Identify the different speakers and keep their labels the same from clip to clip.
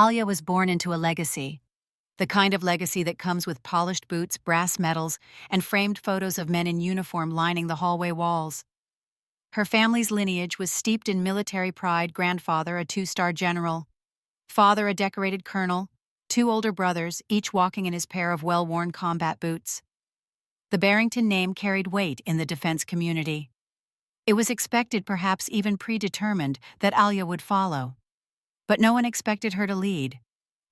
Speaker 1: Alya was born into a legacy. The kind of legacy that comes with polished boots, brass medals, and framed photos of men in uniform lining the hallway walls. Her family's lineage was steeped in military pride: grandfather, a two-star general, father, a decorated colonel, two older brothers, each walking in his pair of well-worn combat boots. The Barrington name carried weight in the defense community. It was expected, perhaps even predetermined, that Alya would follow. But no one expected her to lead.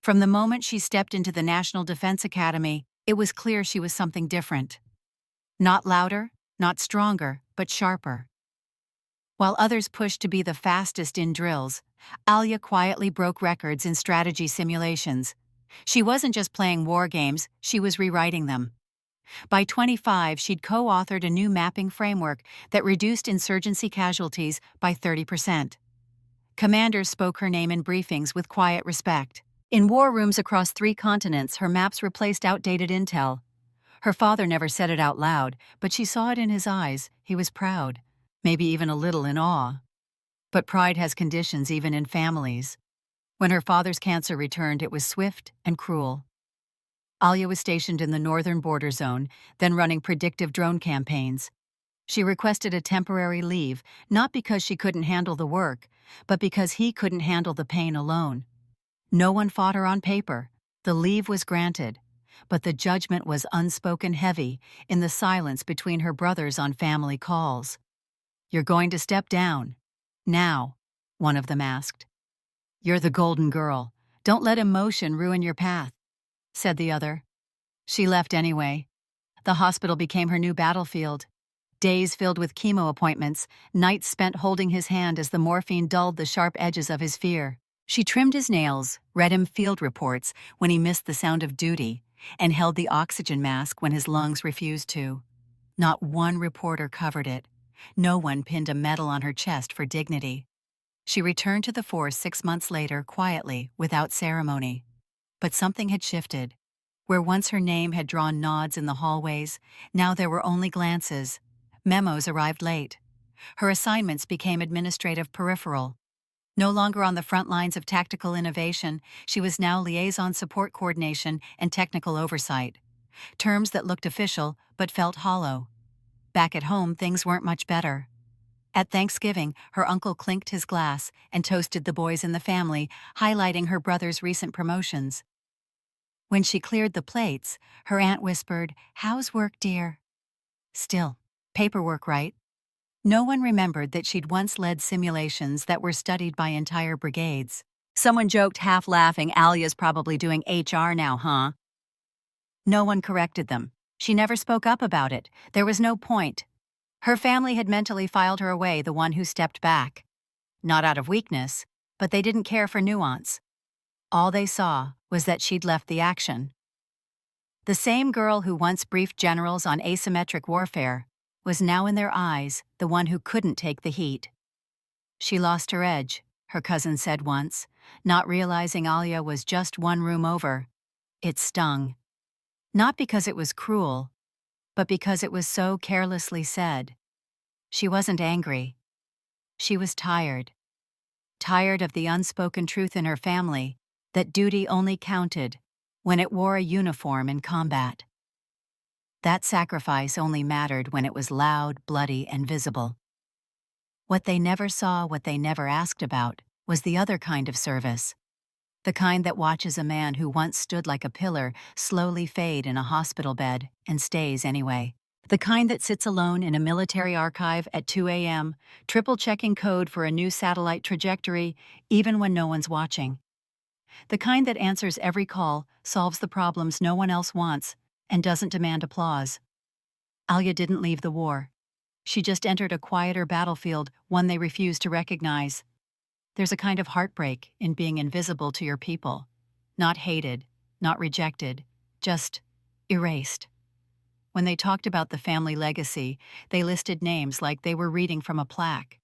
Speaker 1: From the moment she stepped into the National Defense Academy, it was clear she was something different. Not louder, not stronger, but sharper. While others pushed to be the fastest in drills, Alya quietly broke records in strategy simulations. She wasn't just playing war games, she was rewriting them. By 25, she'd co-authored a new mapping framework that reduced insurgency casualties by 30%. Commanders spoke her name in briefings with quiet respect. In war rooms across 3 continents, her maps replaced outdated intel. Her father never said it out loud, but she saw it in his eyes. He was proud, maybe even a little in awe. But pride has conditions even in families. When her father's cancer returned, it was swift and cruel. Alya was stationed in the northern border zone, then running predictive drone campaigns. She requested a temporary leave, not because she couldn't handle the work, but because he couldn't handle the pain alone. No one fought her on paper. The leave was granted, but the judgment was unspoken, heavy in the silence between her brothers on family calls. "You're going to step down. Now," one of them asked. "You're the golden girl. Don't let emotion ruin your path," said the other. She left anyway. The hospital became her new battlefield. Days filled with chemo appointments, nights spent holding his hand as the morphine dulled the sharp edges of his fear. She trimmed his nails, read him field reports when he missed the sound of duty, and held the oxygen mask when his lungs refused to. Not one reporter covered it. No one pinned a medal on her chest for dignity. She returned to the force 6 months later, quietly, without ceremony. But something had shifted. Where once her name had drawn nods in the hallways, now there were only glances. Memos arrived late. Her assignments became administrative, peripheral. No longer on the front lines of tactical innovation, she was now liaison, support coordination, and technical oversight. Terms that looked official but felt hollow. Back at home, things weren't much better. At Thanksgiving, her uncle clinked his glass and toasted the boys in the family, highlighting her brother's recent promotions. When she cleared the plates, her aunt whispered, "How's work, dear?" Still, paperwork, right? No one remembered that she'd once led simulations that were studied by entire brigades. Someone joked, half laughing, "Alya's probably doing HR now, huh?" No one corrected them. She never spoke up about it. There was no point. Her family had mentally filed her away, the one who stepped back. Not out of weakness, but they didn't care for nuance. All they saw was that she'd left the action. The same girl who once briefed generals on asymmetric warfare was now in their eyes the one who couldn't take the heat. "She lost her edge," her cousin said once, not realizing Alya was just one room over. It stung. Not because it was cruel, but because it was so carelessly said. She wasn't angry. She was tired. Tired of the unspoken truth in her family that duty only counted when it wore a uniform in combat. That sacrifice only mattered when it was loud, bloody, and visible. What they never saw, what they never asked about, was the other kind of service. The kind that watches a man who once stood like a pillar slowly fade in a hospital bed and stays anyway. The kind that sits alone in a military archive at 2 a.m., triple-checking code for a new satellite trajectory, even when no one's watching. The kind that answers every call, solves the problems no one else wants, and doesn't demand applause. Alya didn't leave the war. She just entered a quieter battlefield, one they refused to recognize. There's a kind of heartbreak in being invisible to your people. Not hated, not rejected, just erased. When they talked about the family legacy, they listed names like they were reading from a plaque.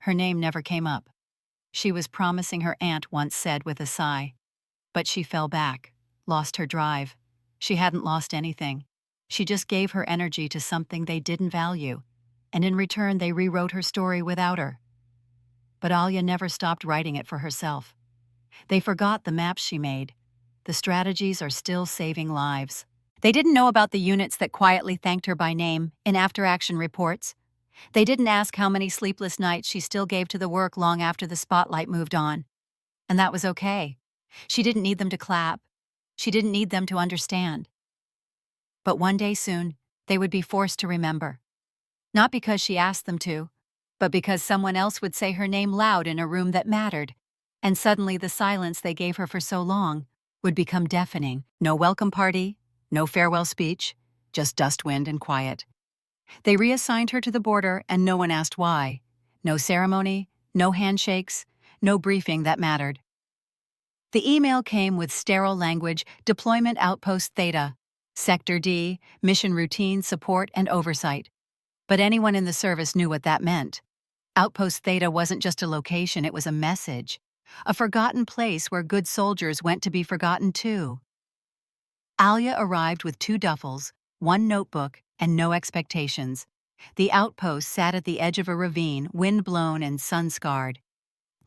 Speaker 1: Her name never came up. She was promising, her aunt once said with a sigh. But she fell back, lost her drive. She hadn't lost anything. She just gave her energy to something they didn't value, and in return they rewrote her story without her. But Alya never stopped writing it for herself. They forgot the maps she made. The strategies are still saving lives. They didn't know about the units that quietly thanked her by name in after-action reports. They didn't ask how many sleepless nights she still gave to the work long after the spotlight moved on. And that was okay. She didn't need them to clap. She didn't need them to understand. But one day soon, they would be forced to remember. Not because she asked them to, but because someone else would say her name loud in a room that mattered. And suddenly the silence they gave her for so long would become deafening. No welcome party, no farewell speech, just dust wind and quiet. They reassigned her to the border and no one asked why. No ceremony, no handshakes, no briefing that mattered. The email came with sterile language, Deployment Outpost Theta, Sector D, mission routine, support, and oversight. But anyone in the service knew what that meant. Outpost Theta wasn't just a location, it was a message. A forgotten place where good soldiers went to be forgotten too. Alya arrived with 2 duffels, 1 notebook, and no expectations. The outpost sat at the edge of a ravine, wind-blown and sun-scarred.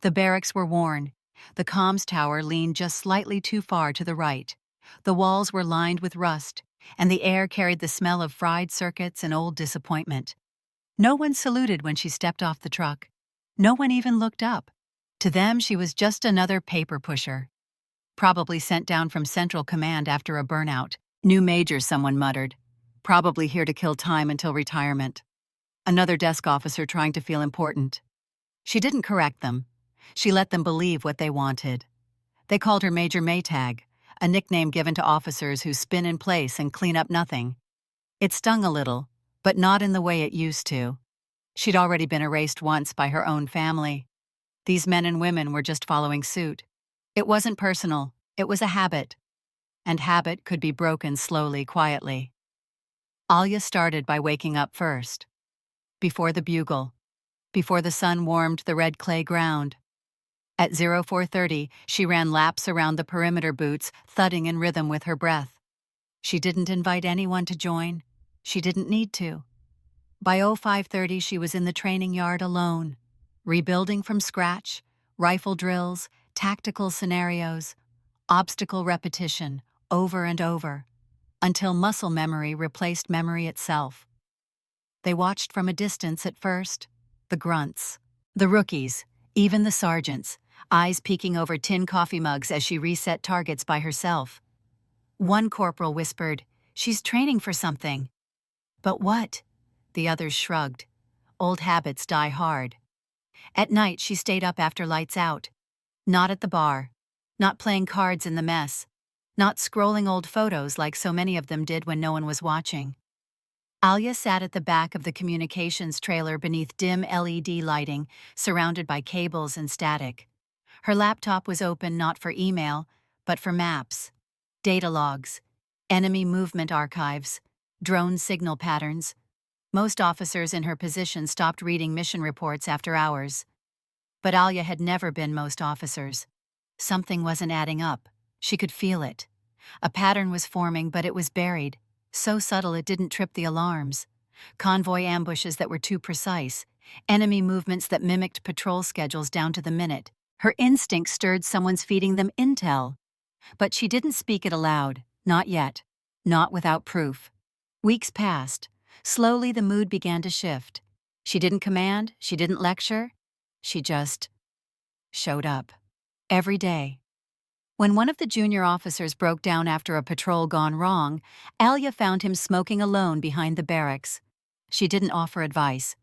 Speaker 1: The barracks were worn. The comms tower leaned just slightly too far to the right. The walls were lined with rust, and the air carried the smell of fried circuits and old disappointment. No one saluted when she stepped off the truck. No one even looked up. To them, she was just another paper pusher. Probably sent down from Central Command after a burnout. New major, someone muttered. Probably here to kill time until retirement. Another desk officer trying to feel important. She didn't correct them. She let them believe what they wanted. They called her Major Maytag, a nickname given to officers who spin in place and clean up nothing. It stung a little, but not in the way it used to. She'd already been erased once by her own family. These men and women were just following suit. It wasn't personal, it was a habit. And habit could be broken slowly, quietly. Alya started by waking up first. Before the bugle. Before the sun warmed the red clay ground. At 0430, she ran laps around the perimeter boots, thudding in rhythm with her breath. She didn't invite anyone to join. She didn't need to. By 0530, she was in the training yard alone, rebuilding from scratch, rifle drills, tactical scenarios, obstacle repetition, over and over, until muscle memory replaced memory itself. They watched from a distance at first, the grunts, the rookies, even the sergeants, eyes peeking over tin coffee mugs as she reset targets by herself. One corporal whispered, "She's training for something." "But what?" The others shrugged. Old habits die hard. At night, she stayed up after lights out. Not at the bar. Not playing cards in the mess. Not scrolling old photos like so many of them did when no one was watching. Alya sat at the back of the communications trailer beneath dim LED lighting, surrounded by cables and static. Her laptop was open not for email, but for maps, data logs, enemy movement archives, drone signal patterns. Most officers in her position stopped reading mission reports after hours. But Alya had never been most officers. Something wasn't adding up. She could feel it. A pattern was forming, but it was buried. So subtle it didn't trip the alarms. Convoy ambushes that were too precise. Enemy movements that mimicked patrol schedules down to the minute. Her instinct stirred someone's feeding them intel. But she didn't speak it aloud. Not yet. Not without proof. Weeks passed. Slowly the mood began to shift. She didn't command. She didn't lecture. She just showed up. Every day. When one of the junior officers broke down after a patrol gone wrong, Alya found him smoking alone behind the barracks. She didn't offer advice.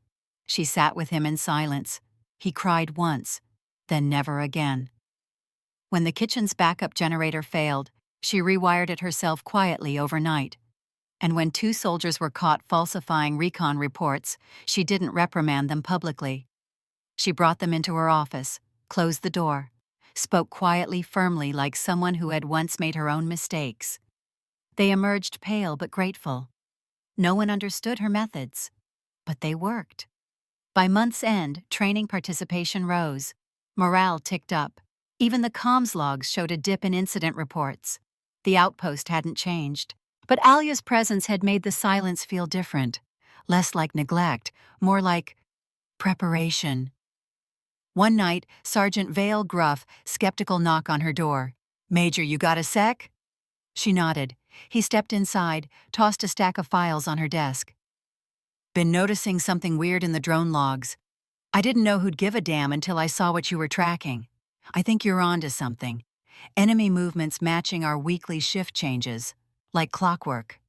Speaker 1: She sat with him in silence. He cried once, then never again. When the kitchen's backup generator failed, she rewired it herself quietly overnight. And when 2 soldiers were caught falsifying recon reports, she didn't reprimand them publicly. She brought them into her office, closed the door, spoke quietly, firmly, like someone who had once made her own mistakes. They emerged pale but grateful. No one understood her methods, but they worked. By month's end, training participation rose. Morale ticked up. Even the comms logs showed a dip in incident reports. The outpost hadn't changed. But Alya's presence had made the silence feel different. Less like neglect, more like preparation. One night, Sergeant Vale Gruff, skeptical knock on her door. "Major, you got a sec?" She nodded. He stepped inside, tossed a stack of files on her desk. "Been noticing something weird in the drone logs. I didn't know who'd give a damn until I saw what you were tracking. I think you're onto something. Enemy movements matching our weekly shift changes. Like clockwork."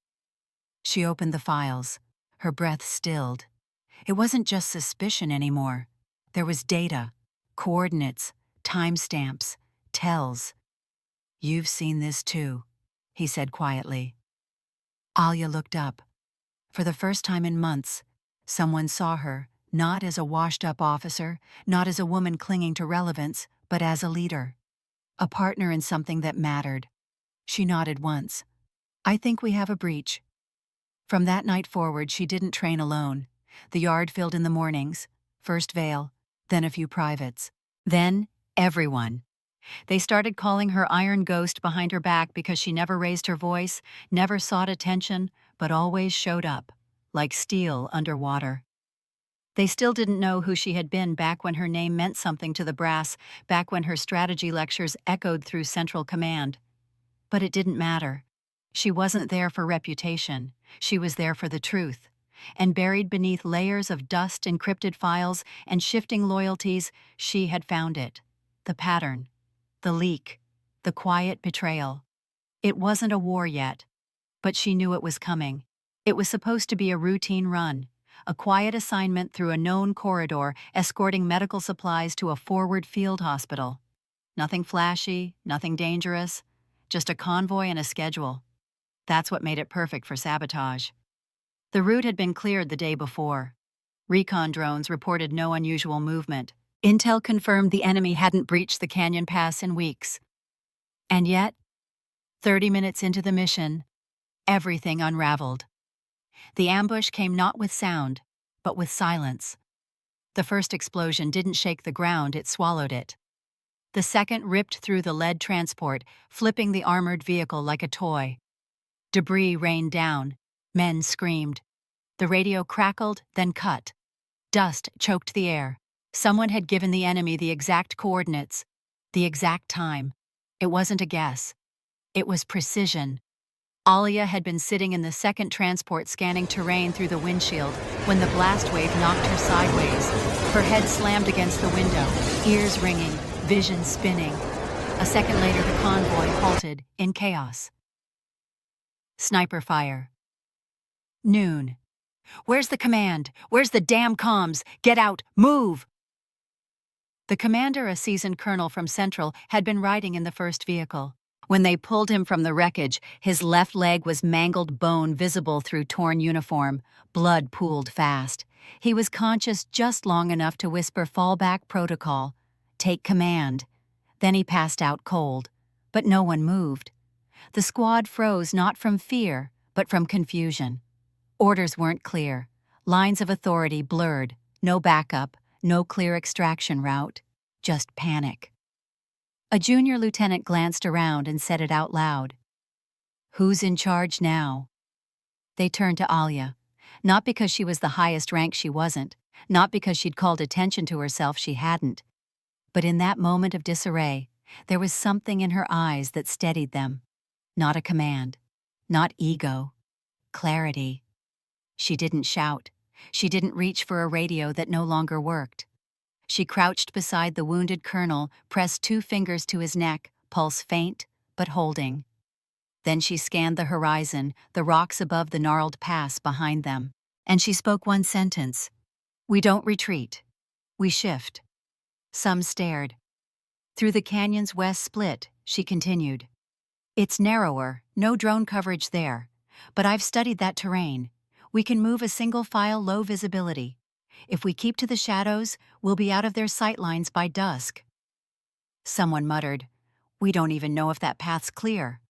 Speaker 1: She opened the files. Her breath stilled. It wasn't just suspicion anymore. There was data, coordinates, timestamps, tells. "You've seen this too," he said quietly. Alya looked up. For the first time in months, someone saw her, not as a washed-up officer, not as a woman clinging to relevance, but as a leader. A partner in something that mattered. She nodded once. "I think we have a breach." From that night forward, she didn't train alone. The yard filled in the mornings. First Vale, then a few privates. Then, everyone. They started calling her Iron Ghost behind her back because she never raised her voice, never sought attention, but always showed up, like steel underwater. They still didn't know who she had been back when her name meant something to the brass, back when her strategy lectures echoed through Central Command. But it didn't matter. She wasn't there for reputation. She was there for the truth. And buried beneath layers of dust, encrypted files, and shifting loyalties, she had found it. The pattern. The leak. The quiet betrayal. It wasn't a war yet, but she knew it was coming. It was supposed to be a routine run, a quiet assignment through a known corridor escorting medical supplies to a forward field hospital. Nothing flashy, nothing dangerous, just a convoy and a schedule. That's what made it perfect for sabotage. The route had been cleared the day before. Recon drones reported no unusual movement. Intel confirmed the enemy hadn't breached the canyon pass in weeks. And yet, 30 minutes into the mission, everything unraveled. The ambush came not with sound, but with silence. The first explosion didn't shake the ground, it swallowed it. The second ripped through the lead transport, flipping the armored vehicle like a toy. Debris rained down. Men screamed. The radio crackled, then cut. Dust choked the air. Someone had given the enemy the exact coordinates, the exact time. It wasn't a guess. It was precision. Alya had been sitting in the second transport scanning terrain through the windshield when the blast wave knocked her sideways. Her head slammed against the window, ears ringing, vision spinning. A second later, the convoy halted in chaos. Sniper fire. Noon. "Where's the command? Where's the damn comms? Get out! Move!" The commander, a seasoned colonel from Central, had been riding in the first vehicle. When they pulled him from the wreckage, his left leg was mangled bone visible through torn uniform. Blood pooled fast. He was conscious just long enough to whisper fallback protocol. Take command. Then he passed out cold. But no one moved. The squad froze not from fear, but from confusion. Orders weren't clear. Lines of authority blurred. No backup, no clear extraction route. Just panic. A junior lieutenant glanced around and said it out loud. "Who's in charge now?" They turned to Alya. Not because she was the highest rank she wasn't, not because she'd called attention to herself she hadn't. But in that moment of disarray, there was something in her eyes that steadied them. Not a command. Not ego. Clarity. She didn't shout. She didn't reach for a radio that no longer worked. She crouched beside the wounded colonel, pressed 2 fingers to his neck, pulse faint, but holding. Then she scanned the horizon, the rocks above the gnarled pass behind them. And she spoke one sentence. "We don't retreat. We shift." Some stared. Through the canyon's west split, she continued. "It's narrower, no drone coverage there. But I've studied that terrain. We can move a single file low visibility. If we keep to the shadows, we'll be out of their sight lines by dusk." Someone muttered, "We don't even know if that path's clear."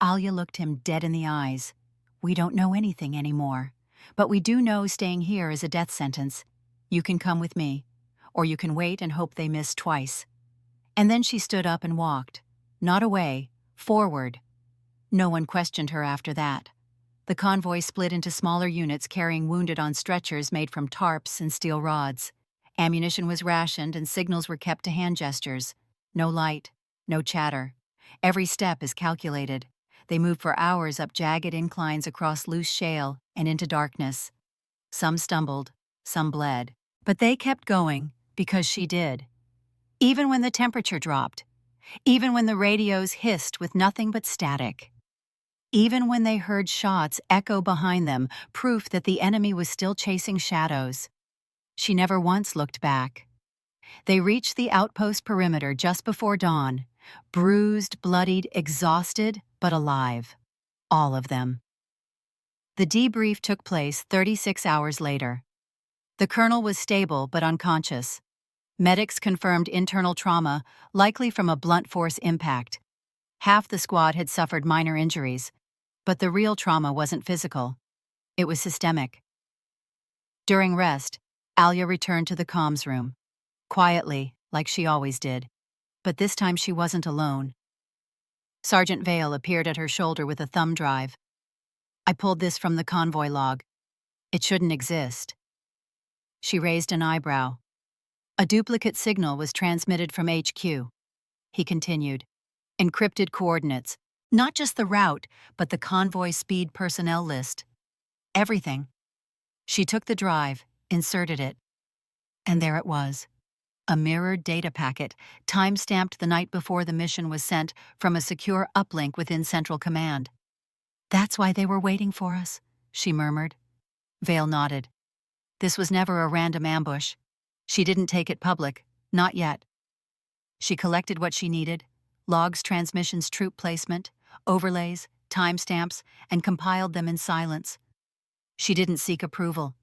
Speaker 1: Alya looked him dead in the eyes. "We don't know anything anymore. But we do know staying here is a death sentence. You can come with me. Or you can wait and hope they miss twice." And then she stood up and walked. Not away, forward. No one questioned her after that. The convoy split into smaller units carrying wounded on stretchers made from tarps and steel rods. Ammunition was rationed and signals were kept to hand gestures. No light, no chatter. Every step is calculated. They moved for hours up jagged inclines across loose shale and into darkness. Some stumbled, some bled. But they kept going because she did. Even when the temperature dropped. Even when the radios hissed with nothing but static. Even when they heard shots echo behind them, proof that the enemy was still chasing shadows. She never once looked back. They reached the outpost perimeter just before dawn, bruised, bloodied, exhausted, but alive. All of them. The debrief took place 36 hours later. The colonel was stable but unconscious. Medics confirmed internal trauma, likely from a blunt force impact. Half the squad had suffered minor injuries, but the real trauma wasn't physical. It was systemic. During rest, Alya returned to the comms room. Quietly, like she always did. But this time she wasn't alone. Sergeant Vale appeared at her shoulder with a thumb drive. I pulled this from the convoy log. It shouldn't exist. She raised an eyebrow. A duplicate signal was transmitted from HQ. He continued. Encrypted coordinates. Not just the route, but the convoy speed personnel list. Everything. She took the drive, inserted it. And there it was. A mirrored data packet, time-stamped the night before the mission was sent from a secure uplink within Central Command. That's why they were waiting for us, she murmured. Vale nodded. This was never a random ambush. She didn't take it public, not yet. She collected what she needed, logs, transmissions, troop placement, overlays, timestamps, and compiled them in silence. She didn't seek approval.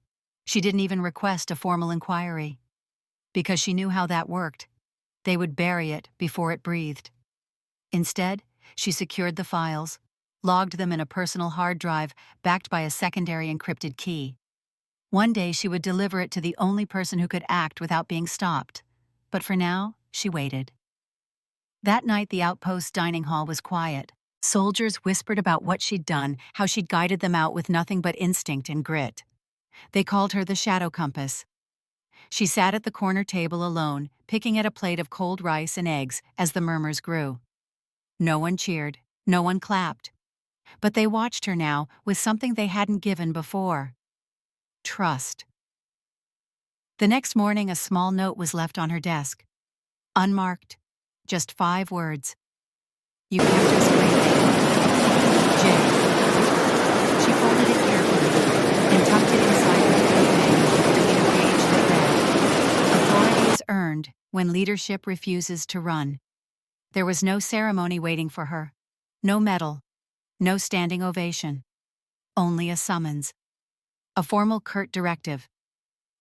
Speaker 1: She didn't even request a formal inquiry. Because she knew how that worked. They would bury it before it breathed. Instead, she secured the files, logged them in a personal hard drive backed by a secondary encrypted key. One day she would deliver it to the only person who could act without being stopped. But for now, she waited. That night, the outpost's dining hall was quiet. Soldiers whispered about what she'd done, how she'd guided them out with nothing but instinct and grit. They called her the Shadow Compass. She sat at the corner table alone, picking at a plate of cold rice and eggs as the murmurs grew. No one cheered, no one clapped. But they watched her now with something they hadn't given before. Trust. The next morning, a small note was left on her desk. Unmarked. Just 5 words. You kept us waiting. J. She folded it carefully and tucked it inside her field manual between a page that read, Authority is earned when leadership refuses to run. There was no ceremony waiting for her. No medal. No standing ovation. Only a summons. A formal curt directive.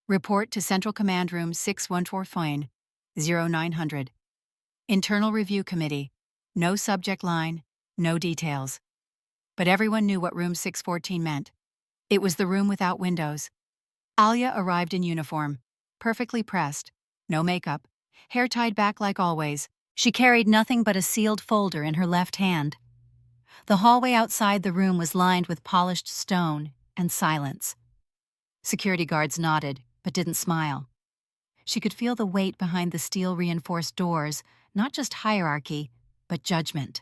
Speaker 1: Report to Central Command Room 614 0900. Internal Review Committee. No subject line, no details. But everyone knew what Room 614 meant. It was the room without windows. Alya arrived in uniform, perfectly pressed, no makeup, hair tied back like always. She carried nothing but a sealed folder in her left hand. The hallway outside the room was lined with polished stone and silence. Security guards nodded, but didn't smile. She could feel the weight behind the steel-reinforced doors, not just hierarchy, but judgment.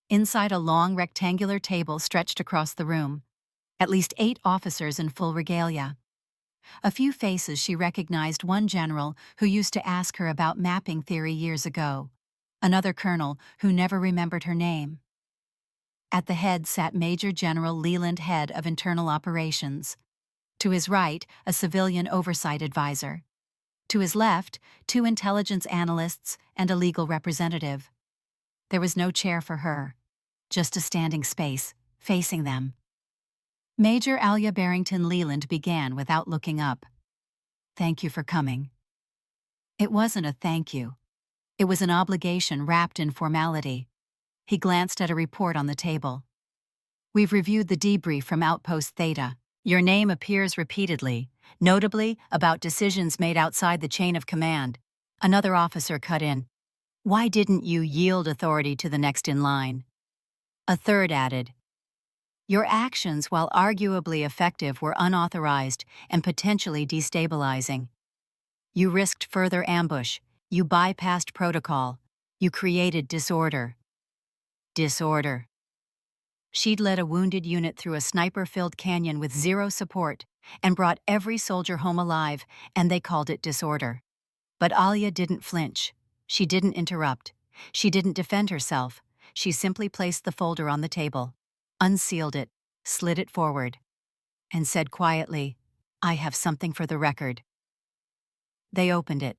Speaker 1: Inside a long rectangular table stretched across the room, at least 8 officers in full regalia. A few faces she recognized, one general who used to ask her about mapping theory years ago, another colonel who never remembered her name. At the head sat Major General Leland, head of internal operations. To his right, a civilian oversight advisor. To his left, 2 intelligence analysts and a legal representative. There was no chair for her, just a standing space, facing them. Major Alya Barrington Leland began without looking up. Thank you for coming. It wasn't a thank you. It was an obligation wrapped in formality. He glanced at a report on the table. We've reviewed the debrief from Outpost Theta. Your name appears repeatedly, notably about decisions made outside the chain of command. Another officer cut in. Why didn't you yield authority to the next in line? A third added. Your actions, while arguably effective, were unauthorized and potentially destabilizing. You risked further ambush. You bypassed protocol. You created disorder. Disorder. She'd led a wounded unit through a sniper-filled canyon with zero support and brought every soldier home alive, and they called it disorder. But Alya didn't flinch. She didn't interrupt. She didn't defend herself. She simply placed the folder on the table, unsealed it, slid it forward, and said quietly, "I have something for the record." They opened it.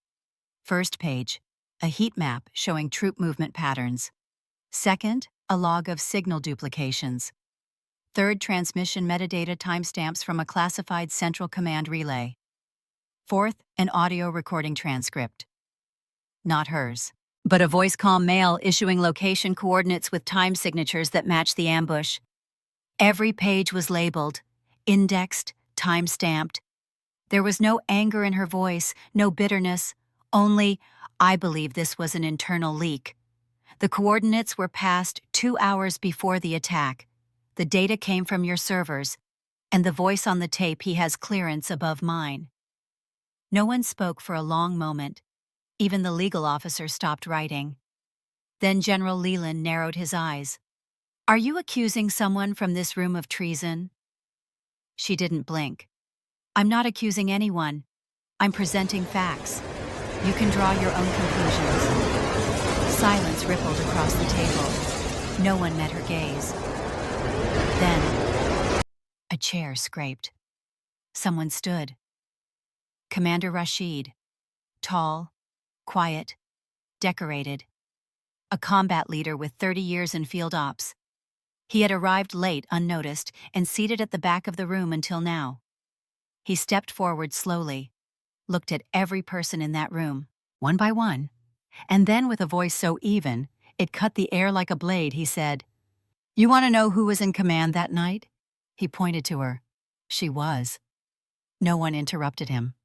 Speaker 1: First page, a heat map showing troop movement patterns. Second, a log of signal duplications. Third, transmission metadata timestamps from a classified central command relay. Fourth, an audio recording transcript. Not hers, but a voice-comm mail issuing location coordinates with time signatures that match the ambush. Every page was labeled, indexed, time-stamped. There was no anger in her voice, no bitterness, only, "I believe this was an internal leak." The coordinates were passed 2 hours before the attack. The data came from your servers, and the voice on the tape, "He has clearance above mine." No one spoke for a long moment. Even the legal officer stopped writing. Then General Leland narrowed his eyes. "Are you accusing someone from this room of treason?" She didn't blink. "I'm not accusing anyone. I'm presenting facts. You can draw your own conclusions." Silence rippled across the table. No one met her gaze. Then, a chair scraped. Someone stood. Commander Rashid. Tall, quiet, decorated. A combat leader with 30 years in field ops. He had arrived late, unnoticed, and seated at the back of the room until now. He stepped forward slowly, looked at every person in that room, one by one, and then with a voice so even, it cut the air like a blade, he said, "You want to know who was in command that night?" He pointed to her. She was. No one interrupted him.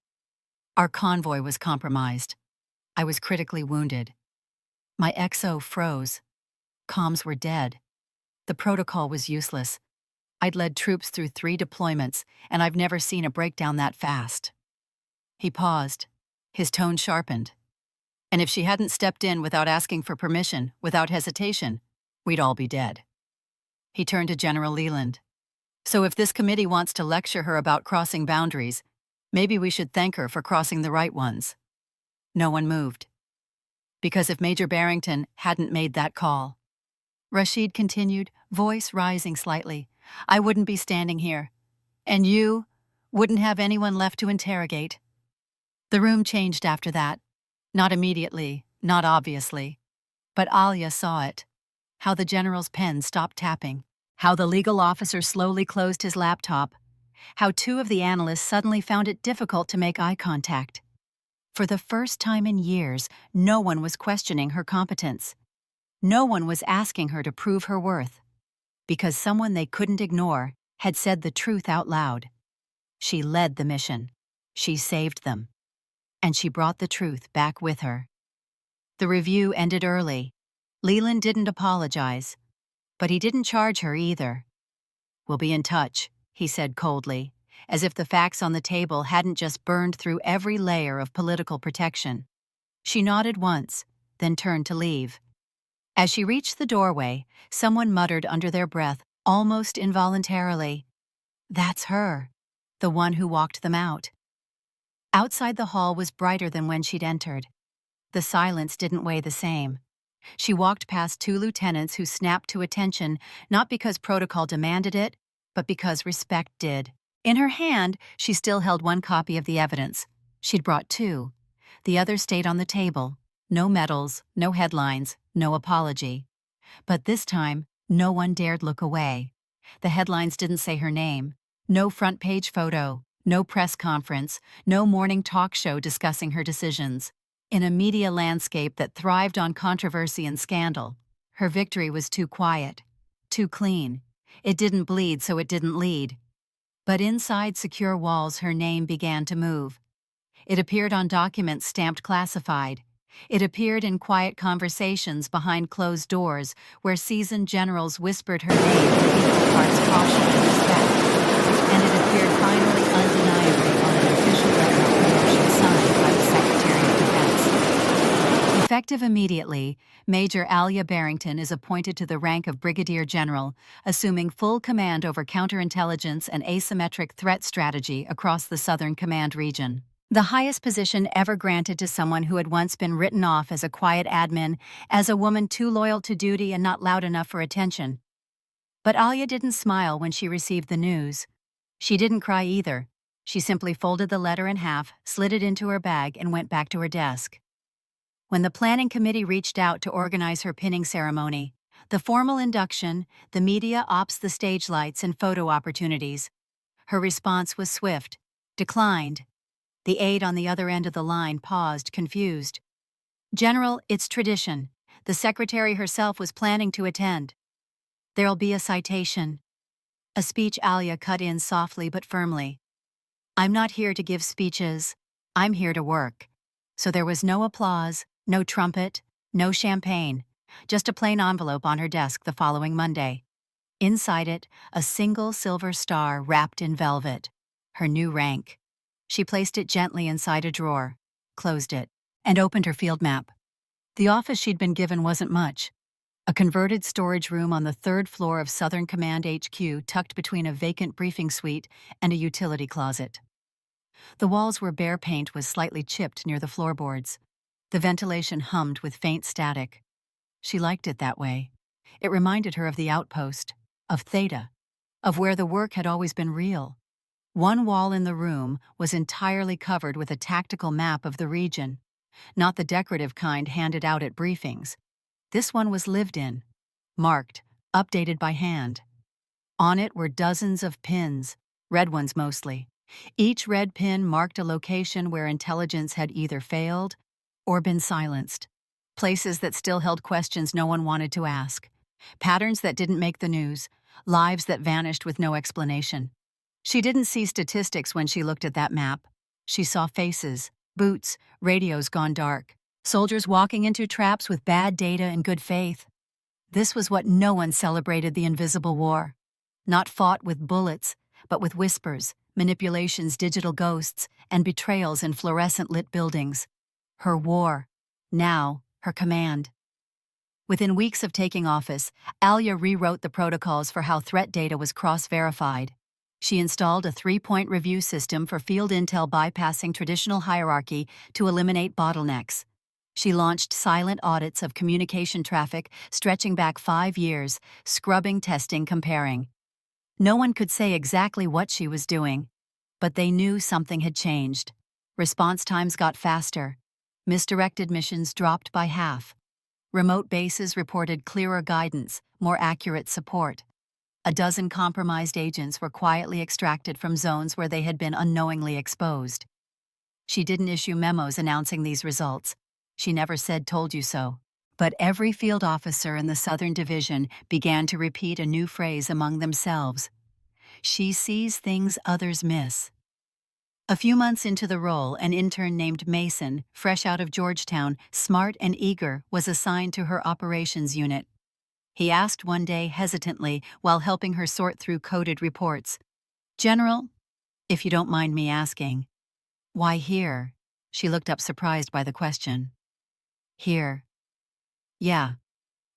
Speaker 1: "Our convoy was compromised. I was critically wounded. My XO froze. Comms were dead. The protocol was useless. I'd led troops through 3 deployments, and I've never seen a breakdown that fast." He paused. His tone sharpened. "And if she hadn't stepped in without asking for permission, without hesitation, we'd all be dead." He turned to General Leland. "So if this committee wants to lecture her about crossing boundaries, maybe we should thank her for crossing the right ones." No one moved. "Because if Major Barrington hadn't made that call," Rashid continued, voice rising slightly, "I wouldn't be standing here. And you wouldn't have anyone left to interrogate." The room changed after that. Not immediately, not obviously. But Alya saw it. How the general's pen stopped tapping. How the legal officer slowly closed his laptop. How 2 of the analysts suddenly found it difficult to make eye contact. For the first time in years, no one was questioning her competence. No one was asking her to prove her worth. Because someone they couldn't ignore had said the truth out loud. She led the mission. She saved them. And she brought the truth back with her. The review ended early. Leland didn't apologize. But he didn't charge her either. "We'll be in touch," he said coldly, as if the facts on the table hadn't just burned through every layer of political protection. She nodded once, then turned to leave. As she reached the doorway, someone muttered under their breath, almost involuntarily, "That's her, the one who walked them out." Outside the hall was brighter than when she'd entered. The silence didn't weigh the same. She walked past 2 lieutenants who snapped to attention, not because protocol demanded it, but because respect did. In her hand, she still held 1 copy of the evidence. She'd brought 2. The other stayed on the table. No medals, no headlines, no apology. But this time, no one dared look away. The headlines didn't say her name. No front-page photo, no press conference, no morning talk show discussing her decisions. In a media landscape that thrived on controversy and scandal, her victory was too quiet, too clean. It didn't bleed, so it didn't lead. But inside secure walls, her name began to move. It appeared on documents stamped classified. It appeared in quiet conversations behind closed doors where seasoned generals whispered her name with equal parts caution and respect. And it appeared finally undeniably on the official letter of promotion signed by the Secretary. Effective immediately, Major Alya Barrington is appointed to the rank of Brigadier General, assuming full command over counterintelligence and asymmetric threat strategy across the Southern Command region. The highest position ever granted to someone who had once been written off as a quiet admin, as a woman too loyal to duty and not loud enough for attention. But Alya didn't smile when she received the news. She didn't cry either. She simply folded the letter in half, slid it into her bag, and went back to her desk. When the planning committee reached out to organize her pinning ceremony, the formal induction, the media ops, the stage lights, and photo opportunities, her response was swift. Declined. The aide on the other end of the line paused, confused. General, it's tradition. The secretary herself was planning to attend. There'll be a citation. A speech Alya cut in softly but firmly. I'm not here to give speeches. I'm here to work. So there was no applause, no trumpet, no champagne, just a plain envelope on her desk the following Monday. Inside it, a single silver star wrapped in velvet. Her new rank. She placed it gently inside a drawer, closed it, and opened her field map. The office she'd been given wasn't much. A converted storage room on the third floor of Southern Command HQ tucked between a vacant briefing suite and a utility closet. The walls where bare paint was slightly chipped near the floorboards. The ventilation hummed with faint static. She liked it that way. It reminded her of the outpost, of Theta, of where the work had always been real. One wall in the room was entirely covered with a tactical map of the region, not the decorative kind handed out at briefings. This one was lived in, marked, updated by hand. On it were dozens of pins, red ones mostly. Each red pin marked a location where intelligence had either failed or been silenced. Places that still held questions no one wanted to ask. Patterns that didn't make the news. Lives that vanished with no explanation. She didn't see statistics when she looked at that map. She saw faces, boots, radios gone dark. Soldiers walking into traps with bad data and good faith. This was what no one celebrated: the invisible war. Not fought with bullets, but with whispers, manipulations, digital ghosts, and betrayals in fluorescent-lit buildings. Her war. Now, her command. Within weeks of taking office, Alya rewrote the protocols for how threat data was cross-verified. She installed a 3-point review system for field intel bypassing traditional hierarchy to eliminate bottlenecks. She launched silent audits of communication traffic stretching back 5 years, scrubbing, testing, comparing. No one could say exactly what she was doing, but they knew something had changed. Response times got faster. Misdirected missions dropped by half. Remote bases reported clearer guidance, more accurate support. A dozen compromised agents were quietly extracted from zones where they had been unknowingly exposed. She didn't issue memos announcing these results. She never said "told you so." But every field officer in the Southern Division began to repeat a new phrase among themselves. She sees things others miss. A few months into the role, an intern named Mason, fresh out of Georgetown, smart and eager, was assigned to her operations unit. He asked one day hesitantly while helping her sort through coded reports, "General, if you don't mind me asking, why here?" She looked up surprised by the question. "Here." "Yeah.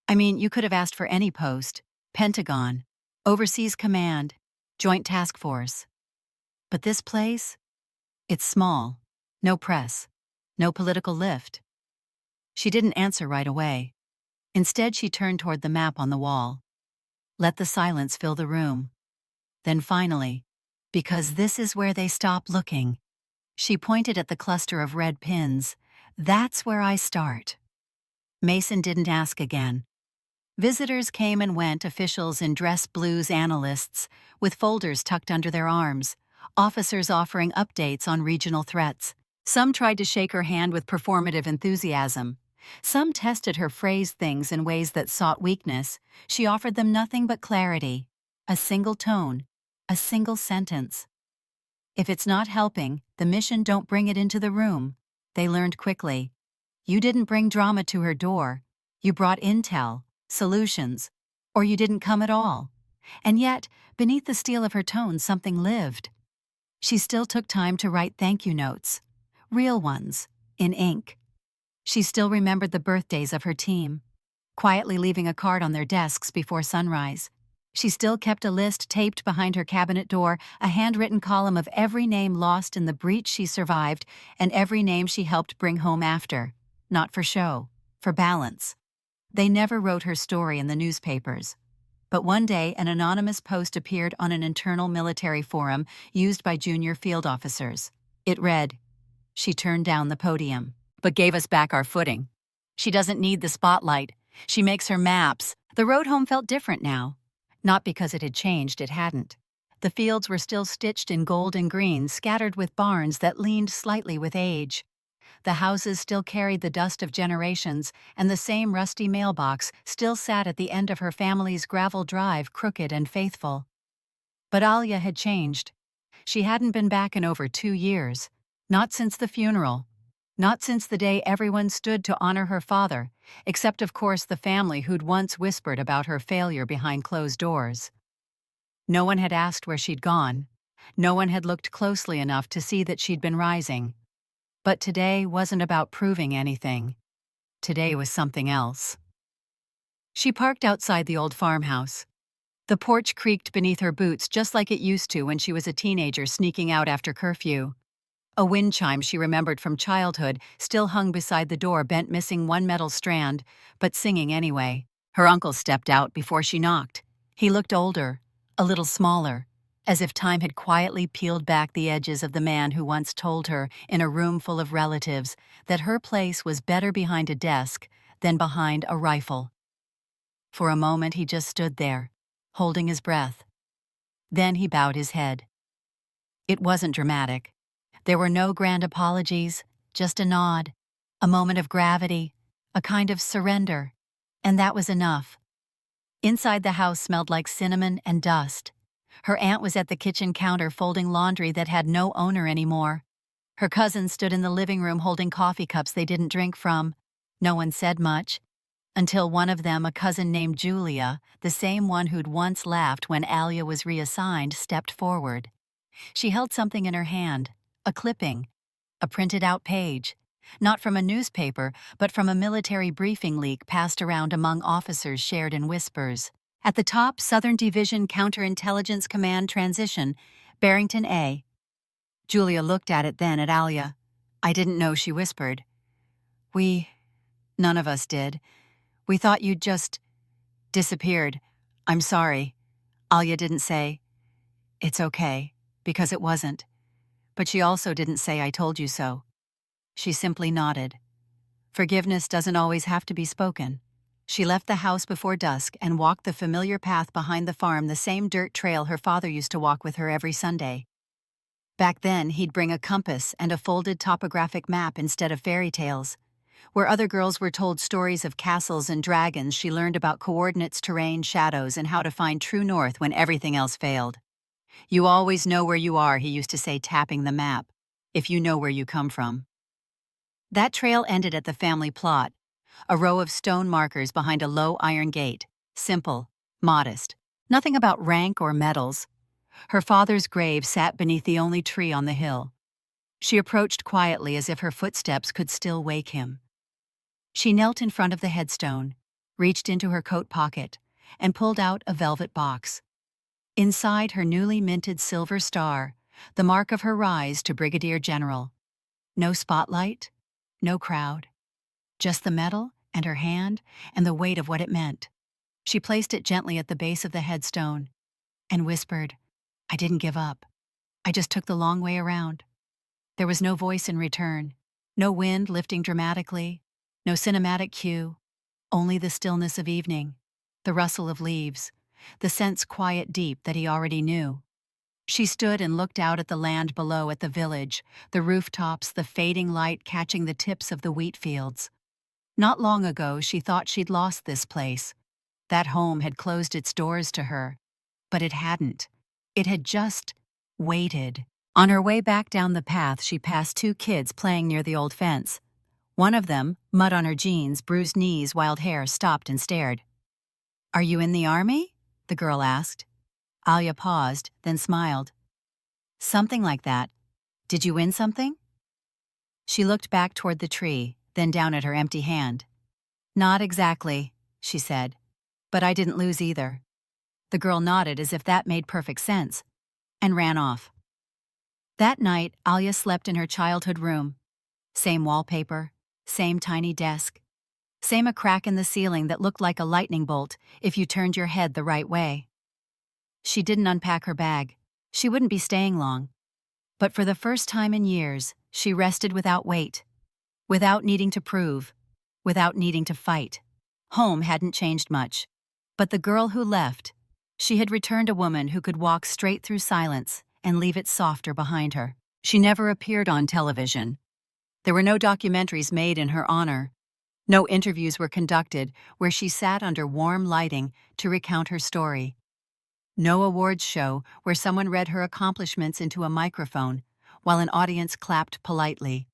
Speaker 1: I mean, you could have asked for any post. Pentagon, Overseas Command, Joint Task Force. But this place? It's small. No press. No political lift." She didn't answer right away. Instead, she turned toward the map on the wall. Let the silence fill the room. Then finally, "Because this is where they stop looking." She pointed at the cluster of red pins. "That's where I start." Mason didn't ask again. Visitors came and went, officials in dress blues, analysts, with folders tucked under their arms, officers offering updates on regional threats. Some tried to shake her hand with performative enthusiasm. Some tested her phrased things in ways that sought weakness. She offered them nothing but clarity, a single tone, a single sentence. If it's not helping, the mission, don't bring it into the room. They learned quickly. You didn't bring drama to her door. You brought intel, solutions, or you didn't come at all. And yet, beneath the steel of her tone, something lived. She still took time to write thank you notes, real ones, in ink. She still remembered the birthdays of her team, quietly leaving a card on their desks before sunrise. She still kept a list taped behind her cabinet door, a handwritten column of every name lost in the breach she survived and every name she helped bring home after. Not for show, for balance. They never wrote her story in the newspapers. But one day, an anonymous post appeared on an internal military forum used by junior field officers. It read, "She turned down the podium, but gave us back our footing. She doesn't need the spotlight. She makes her maps." The road home felt different now. Not because it had changed, it hadn't. The fields were still stitched in gold and green, scattered with barns that leaned slightly with age. The houses still carried the dust of generations, and the same rusty mailbox still sat at the end of her family's gravel drive, crooked and faithful. But Alya had changed. She hadn't been back in over 2 years. Not since the funeral. Not since the day everyone stood to honor her father, except of course the family who'd once whispered about her failure behind closed doors. No one had asked where she'd gone. No one had looked closely enough to see that she'd been rising. But today wasn't about proving anything. Today was something else. She parked outside the old farmhouse. The porch creaked beneath her boots just like it used to when she was a teenager sneaking out after curfew. A wind chime she remembered from childhood still hung beside the door, bent, missing one metal strand, but singing anyway. Her uncle stepped out before she knocked. He looked older, a little smaller, as if time had quietly peeled back the edges of the man who once told her, in a room full of relatives, that her place was better behind a desk than behind a rifle. For a moment he just stood there, holding his breath. Then he bowed his head. It wasn't dramatic. There were no grand apologies, just a nod, a moment of gravity, a kind of surrender, and that was enough. Inside the house smelled like cinnamon and dust. Her aunt was at the kitchen counter folding laundry that had no owner anymore. Her cousins stood in the living room holding coffee cups they didn't drink from. No one said much, until one of them, a cousin named Julia, the same one who'd once laughed when Alya was reassigned, stepped forward. She held something in her hand. A clipping, a printed-out page, not from a newspaper, but from a military briefing leak passed around among officers, shared in whispers. At the top, Southern Division Counterintelligence Command Transition, Barrington A. Julia looked at it, then at Alya. "I didn't know," she whispered. None of us did. We thought you'd just disappeared. I'm sorry." Alya didn't say, "It's okay," because it wasn't. But she also didn't say, "I told you so." She simply nodded. Forgiveness doesn't always have to be spoken. She left the house before dusk and walked the familiar path behind the farm, the same dirt trail her father used to walk with her every Sunday. Back then, he'd bring a compass and a folded topographic map instead of fairy tales. Where other girls were told stories of castles and dragons, she learned about coordinates, terrain, shadows, and how to find true north when everything else failed. "You always know where you are," he used to say, tapping the map, "if you know where you come from." That trail ended at the family plot, a row of stone markers behind a low iron gate, simple, modest, nothing about rank or medals. Her father's grave sat beneath the only tree on the hill. She approached quietly as if her footsteps could still wake him. She knelt in front of the headstone, reached into her coat pocket, and pulled out a velvet box. Inside, her newly minted silver star, the mark of her rise to brigadier general. No spotlight, no crowd. Just the metal and her hand and the weight of what it meant. She placed it gently at the base of the headstone and whispered, "I didn't give up. I just took the long way around." There was no voice in return, no wind lifting dramatically, no cinematic cue, only the stillness of evening, the rustle of leaves, the sense quiet deep that he already knew. She stood and looked out at the land below, at the village, the rooftops, the fading light catching the tips of the wheat fields. Not long ago, she thought she'd lost this place. That home had closed its doors to her. But it hadn't. It had just waited. On her way back down the path, she passed 2 kids playing near the old fence. One of them, mud on her jeans, bruised knees, wild hair, stopped and stared. "Are you in the army?" the girl asked. Alya paused, then smiled. "Something like that. Did you win something?" She looked back toward the tree, then down at her empty hand. "Not exactly," she said. "But I didn't lose either." The girl nodded as if that made perfect sense, and ran off. That night, Alya slept in her childhood room. Same wallpaper, same tiny desk, same a crack in the ceiling that looked like a lightning bolt if you turned your head the right way. She didn't unpack her bag. She wouldn't be staying long. But for the first time in years, she rested without weight, without needing to prove, without needing to fight. Home hadn't changed much. But the girl who left, she had returned a woman who could walk straight through silence and leave it softer behind her. She never appeared on television. There were no documentaries made in her honor. No interviews were conducted where she sat under warm lighting to recount her story. No awards show where someone read her accomplishments into a microphone while an audience clapped politely.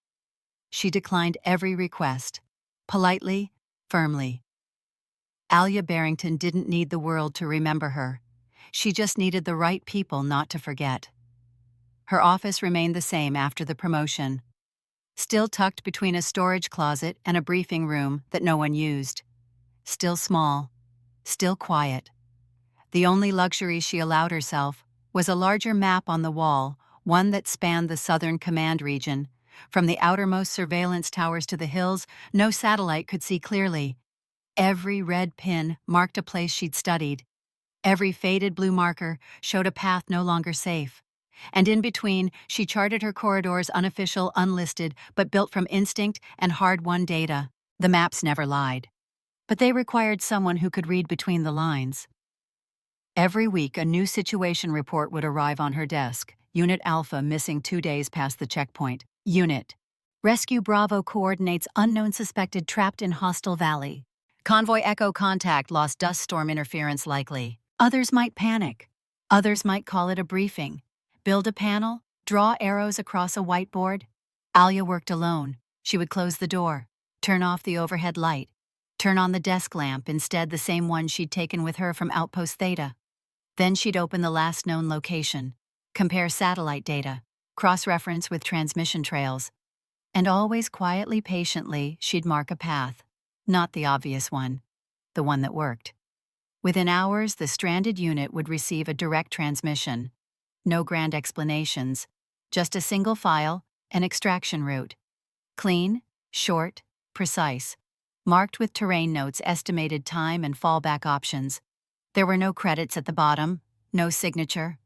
Speaker 1: She declined every request, politely, firmly. Alya Barrington didn't need the world to remember her. She just needed the right people not to forget. Her office remained the same after the promotion, still tucked between a storage closet and a briefing room that no one used. Still small, still quiet. The only luxury she allowed herself was a larger map on the wall, one that spanned the Southern Command region. From the outermost surveillance towers to the hills, no satellite could see clearly. Every red pin marked a place she'd studied. Every faded blue marker showed a path no longer safe. And in between, she charted her corridors unofficial, unlisted, but built from instinct and hard-won data. The maps never lied. But they required someone who could read between the lines. Every week, a new situation report would arrive on her desk. Unit Alpha missing 2 days past the checkpoint. Unit Rescue Bravo coordinates unknown suspected trapped in hostile valley. Convoy Echo contact lost dust storm interference likely. Others might panic. Others might call it a briefing. Build a panel, draw arrows across a whiteboard. Alya worked alone. She would close the door, turn off the overhead light, turn on the desk lamp, instead the same one she'd taken with her from Outpost Theta. Then she'd open the last known location, compare satellite data, cross-reference with transmission trails, and always quietly, patiently, she'd mark a path. Not the obvious one, the one that worked. Within hours, the stranded unit would receive a direct transmission. No grand explanations, just a single file, an extraction route. Clean, short, precise, marked with terrain notes, estimated time, and fallback options. There were no credits at the bottom, no signature.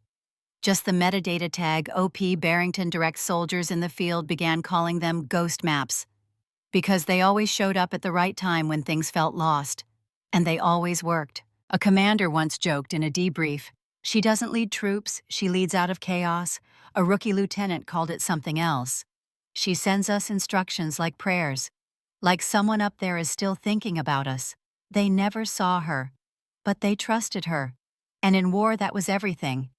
Speaker 1: Just the metadata tag. OP Barrington direct soldiers in the field began calling them ghost maps, because they always showed up at the right time when things felt lost. And they always worked. A commander once joked in a debrief, "She doesn't lead troops, she leads out of chaos." A rookie lieutenant called it something else. "She sends us instructions like prayers, like someone up there is still thinking about us." They never saw her, but they trusted her. And in war, that was everything.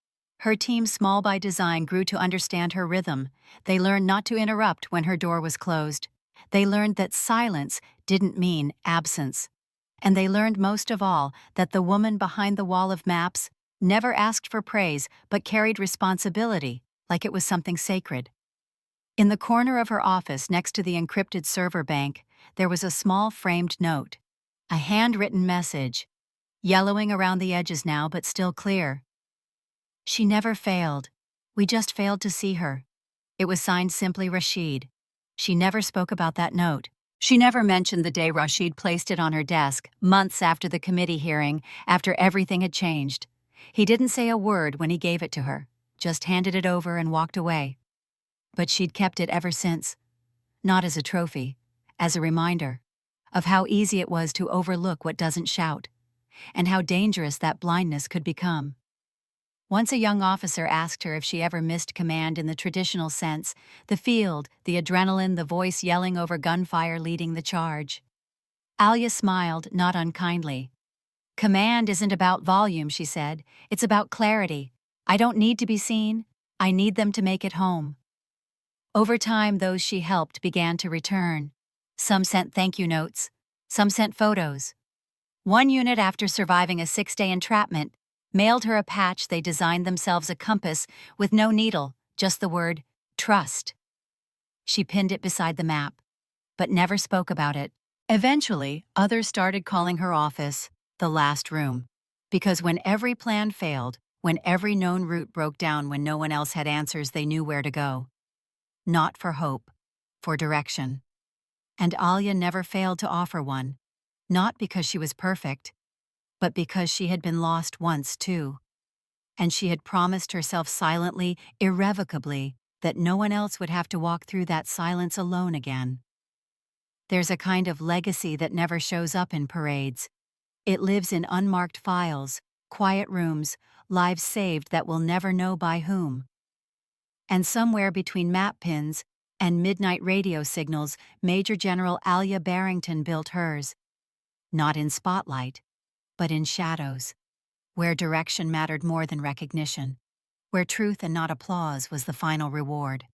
Speaker 1: Her team, small by design, grew to understand her rhythm. They learned not to interrupt when her door was closed. They learned that silence didn't mean absence. And they learned most of all that the woman behind the wall of maps never asked for praise but carried responsibility like it was something sacred. In the corner of her office next to the encrypted server bank, there was a small framed note, a handwritten message, yellowing around the edges now but still clear. "She never failed. We just failed to see her." It was signed simply Rashid. She never spoke about that note. She never mentioned the day Rashid placed it on her desk, months after the committee hearing, after everything had changed. He didn't say a word when he gave it to her, just handed it over and walked away. But she'd kept it ever since. Not as a trophy, as a reminder of how easy it was to overlook what doesn't shout, and how dangerous that blindness could become. Once a young officer asked her if she ever missed command in the traditional sense, the field, the adrenaline, the voice yelling over gunfire leading the charge. Alya smiled, not unkindly. "Command isn't about volume," she said. "It's about clarity. I don't need to be seen. I need them to make it home." Over time, those she helped began to return. Some sent thank you notes. Some sent photos. One unit, after surviving a 6-day entrapment, mailed her a patch they designed themselves, a compass with no needle, just the word, trust. She pinned it beside the map. but never spoke about it. Eventually, others started calling her office the last room. Because when every plan failed, when every known route broke down, when no one else had answers, they knew where to go. Not for hope, for direction. And Alya never failed to offer one. Not because she was perfect, but because she had been lost once too. And she had promised herself silently, irrevocably, that no one else would have to walk through that silence alone again. There's a kind of legacy that never shows up in parades. It lives in unmarked files, quiet rooms, lives saved that we'll never know by whom. And somewhere between map pins and midnight radio signals, Major General Alya Barrington built hers. Not in spotlight, but in shadows, where direction mattered more than recognition, where truth and not applause was the final reward.